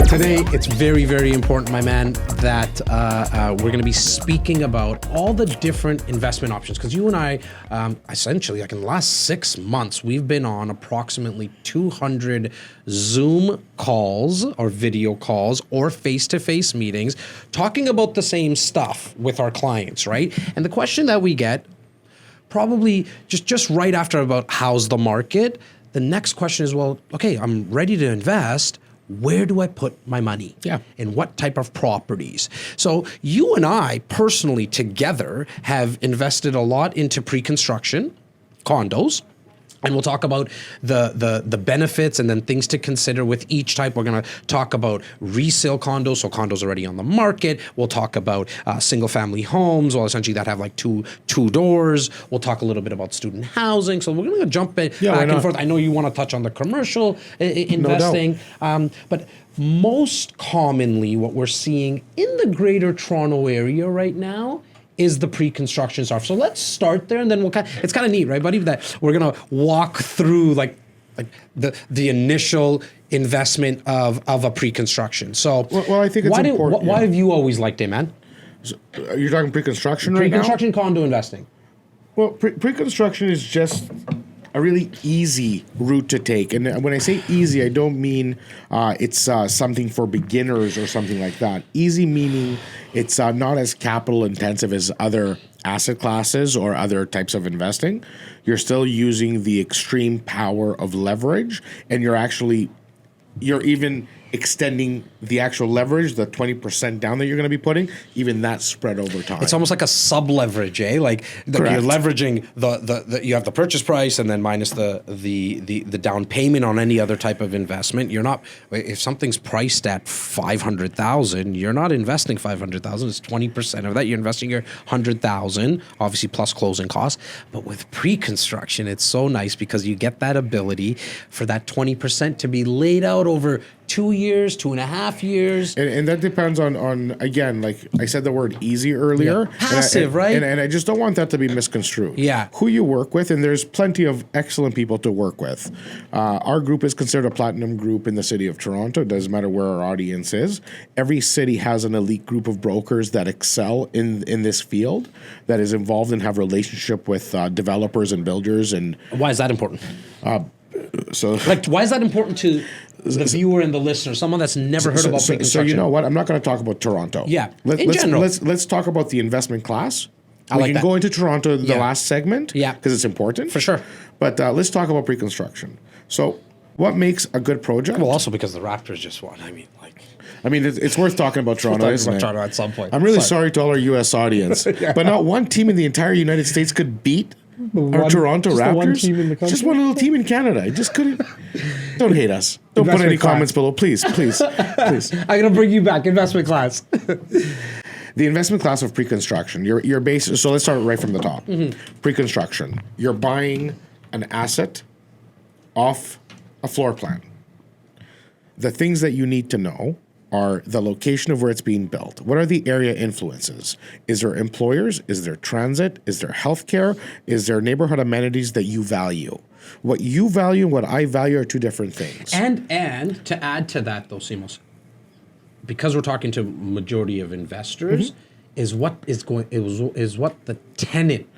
Today, it's very, very important, my man, that we're going to be speaking about all the different investment options. Because you and I, essentially, like in the last 6 months, we've been on approximately 200 Zoom calls or video calls or face-to-face meetings talking about the same stuff with our clients, right? And the question that we get, probably just right after about how's the market, the next question is, well, okay, I'm ready to invest. Where do I put my money? Yeah. And what type of properties? So you and I personally together have invested a lot into pre-construction, condos, and we'll talk about the benefits and then things to consider with each type. We're going to talk about resale condos, so condos already on the market. We'll talk about single family homes, well, essentially that have like two doors. We'll talk a little bit about student housing. So we're going to jump back and forth. I know you want to touch on the commercial investing, but most commonly what we're seeing in the greater Toronto area right now is the pre-construction stuff. So let's start there, and then it's kind of neat, right, buddy, that we're gonna walk through like the initial investment of a pre-construction. So well, I think it's important. Why have you always liked it, man? So, you're talking pre-construction right now? Pre-construction condo investing. Well, pre-construction is just a really easy route to take. And when I say easy, I don't mean it's something for beginners or something like that. Easy meaning it's not as capital intensive as other asset classes or other types of investing. You're still using the extreme power of leverage, and you're even extending the actual leverage, the 20% down that you're going to be putting, even that spread over time. It's almost like a sub-leverage, eh? Like you're leveraging the you have the purchase price and then minus the down payment on any other type of investment. You're not, if something's priced at $500,000, you're not investing $500,000. It's 20% of that. You're investing your $100,000, obviously plus closing costs. But with pre-construction, it's so nice because you get that ability for that 20% to be laid out over 2 years, 2.5 years. And that depends on again, like I said the word easy earlier. Yeah. Passive, right? And I just don't want that to be misconstrued. Yeah. Who you work with, and there's plenty of excellent people to work with. Our group is considered a platinum group in the city of Toronto. It doesn't matter where our audience is. Every city has an elite group of brokers that excel in this field, that is involved and have relationship with developers and builders. And why is that important? Why is that important to the viewer and the listener, someone that's never heard about pre-construction? So you know what? I'm not going to talk about Toronto. Yeah, in general. Let's talk about the investment class. We can go into Toronto the last segment, because it's important. For sure. But let's talk about pre-construction. So what makes a good project? Well, also because the Raptors just won. I mean, it's worth talking about Toronto, isn't it? Toronto at some point. I'm really sorry to all our U.S. audience, but not one team in the entire United States could beat our Toronto Raptors. One team in the country? Just one little team in Canada. I just couldn't. Don't hate us. Don't put any comments below, please. I'm gonna bring you back. Investment class. The investment class of pre-construction. You're based. So let's start right from the top. Pre-construction. You're buying an asset off a floor plan. The things that you need to know are the location of where it's being built. What are the area influences? Is there employers? Is there transit? Is there healthcare? Is there neighborhood amenities that you value? What you value and what I value are two different things. And to add to that, though, Simos, because we're talking to majority of investors, is what the tenant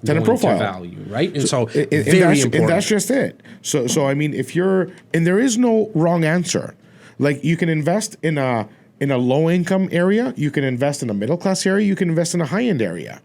profile to value, right? And so very important. And that's just it. So I mean, and there is no wrong answer. Like you can invest in a low income area, you can invest in a middle class area, you can invest in a high end area.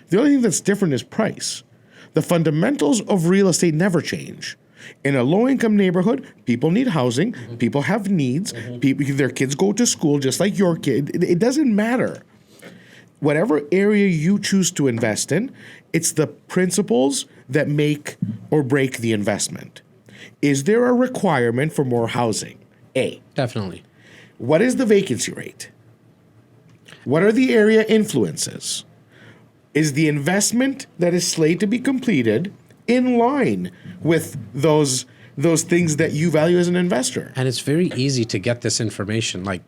The only thing that's different is price. The fundamentals of real estate never change. In a low income neighborhood, people need housing, people have needs, their kids go to school just like your kid. It doesn't matter. Whatever area you choose to invest in, it's the principles that make or break the investment. Is there a requirement for more housing? Definitely. What is the vacancy rate? What are the area influences? Is the investment that is slated to be completed in line with those things that you value as an investor? And it's very easy to get this information. Like,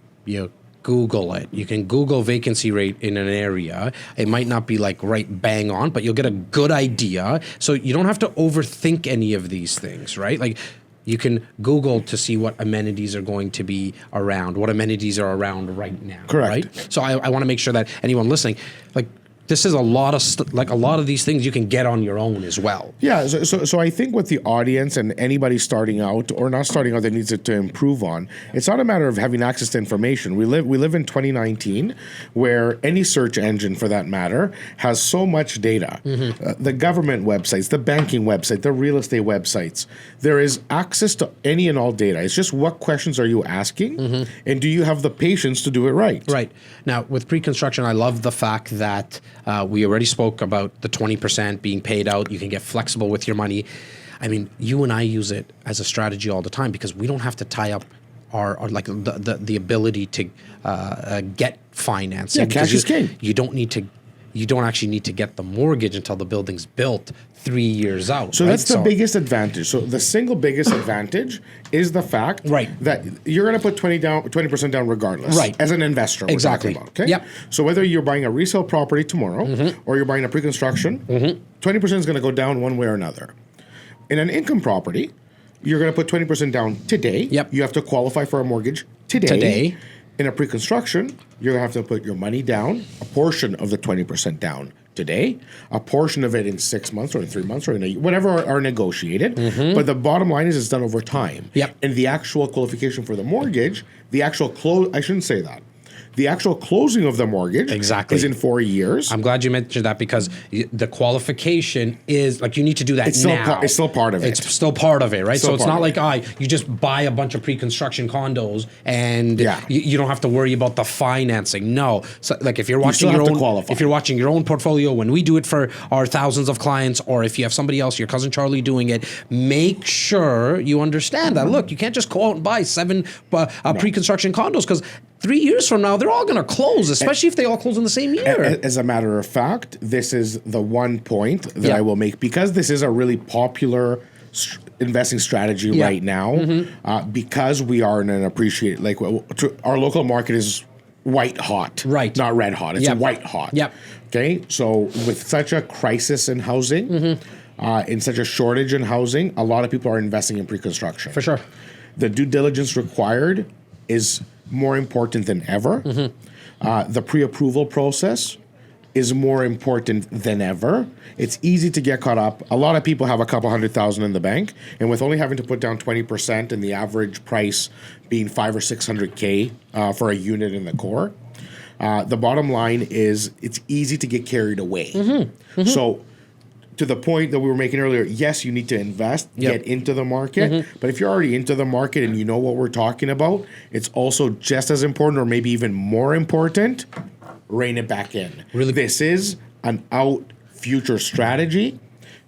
Google it. You can Google vacancy rate in an area. It might not be like right bang on, but you'll get a good idea. So you don't have to overthink any of these things, right? Like You can Google to see what amenities are going to be around, what amenities are around right now. Correct. Right? So I want to make sure that anyone listening, like, this is a lot of a lot of these things you can get on your own as well. Yeah, so I think with the audience and anybody starting out or not starting out that needs it to improve on, it's not a matter of having access to information. We live in 2019 where any search engine for that matter has so much data. The government websites, the banking website, the real estate websites, there is access to any and all data. It's just what questions are you asking and do you have the patience to do it right? Right. Now, with pre-construction, I love the fact that we already spoke about the 20% being paid out. You can get flexible with your money. I mean, you and I use it as a strategy all the time because we don't have to tie up our like the ability to get financing. Yeah, cash is king. You don't actually need to get the mortgage until the building's built 3 years out. So right? that's the biggest advantage. So the single biggest advantage is the fact that you're going to put 20% down regardless. Right. As an investor. Exactly. About, okay. Yep. So whether you're buying a resale property tomorrow or you're buying a pre-construction, 20% is going to go down one way or another. In an income property, you're going to put 20% down today. Yep. You have to qualify for a mortgage today. In a pre-construction, you're going to have to put your money down, a portion of the 20% down today, a portion of it in 6 months or in 3 months or in a year, whatever are negotiated. But the bottom line is it's done over time. Yep. And the actual qualification for the mortgage, the actual I shouldn't say that. The actual closing of the mortgage is in 4 years. I'm glad you mentioned that because the qualification is like you need to do that now. It's still part of it. It's still part of it, right? Still So it's not part like you just buy a bunch of pre-construction condos and Yeah. you don't have to worry about the financing. No, so like if you're watching still your have to own, qualify. if you're watching your own portfolio, when we do it for our thousands of clients, or if you have somebody else, your cousin Charlie doing it, make sure you understand that. Look, you can't just go out and buy 7 pre-construction condos because 3 years from now, they're all going to close, especially if they all close in the same year. As a matter of fact, this is the one point that I will make because this is a really popular investing strategy right now. Because we are in an appreciated, our local market is white hot, right? Not red hot. It's white hot. Yep. Okay. So with such a crisis in housing, in such a shortage in housing, a lot of people are investing in pre-construction. For sure. The due diligence required is more important than ever. The pre-approval process is more important than ever. It's easy to get caught up. A lot of people have a couple $100,000 in the bank, and with only having to put down 20% and the average price being $500,000 or $600,000 for a unit in the core, the bottom line is it's easy to get carried away. So to the point that we were making earlier, yes, you need to invest, get into the market. But if you're already into the market and you know what we're talking about, it's also just as important or maybe even more important, rein it back in. Really? This is an out future strategy.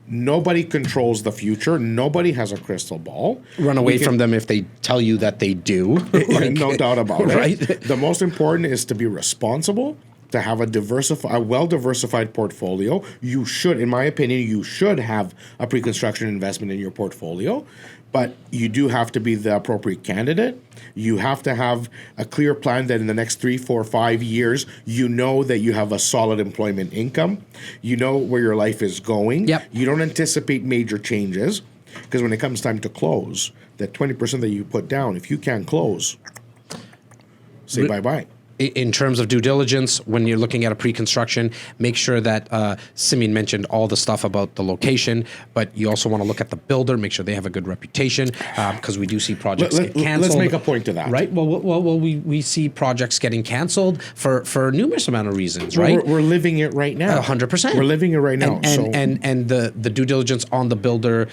Nobody controls the future. Nobody has a crystal ball. Run away from them if they tell you that they do. No doubt about it. Right? The most important is to be responsible, to have a well-diversified portfolio. You should, in my opinion, you should have a pre-construction investment in your portfolio, but you do have to be the appropriate candidate. You have to have a clear plan that in the next 3, 4, 5 years, you know that you have a solid employment income. You know where your life is going. Yep. You don't anticipate major changes because when it comes time to close, that 20% that you put down, if you can't close, say bye-bye. In terms of due diligence, when you're looking at a pre-construction, make sure that Simeon mentioned all the stuff about the location, but you also want to look at the builder, make sure they have a good reputation, because we do see projects get canceled. Let's make a point to that. Right? Well, we see projects getting canceled for numerous amount of reasons, right? We're living it right now. 100%. We're living it right now. And the due diligence on the builder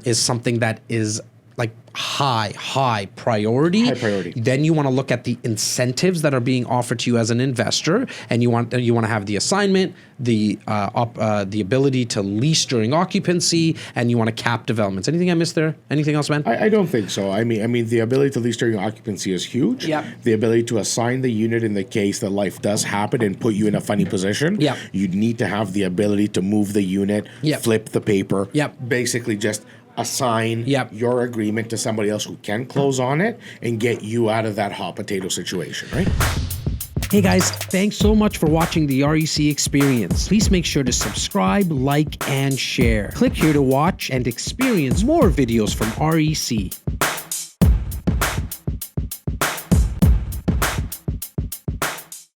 is something that is like high priority. High priority. Then you want to look at the incentives that are being offered to you as an investor, and you want to have the assignment, the ability to lease during occupancy, and you want to cap developments. Anything I missed there? Anything else, man? I don't think so. I mean, the ability to lease during occupancy is huge. Yep. The ability to assign the unit in the case that life does happen and put you in a funny position. Yep. You need to have the ability to move the unit, Yep. flip the paper. Yep. Basically, just assign Yep. your agreement to somebody else who can close on it and get you out of that hot potato situation, right? Hey guys, thanks so much for watching the REC Experience. Please make sure to subscribe, like, and share. Click here to watch and experience more videos from REC.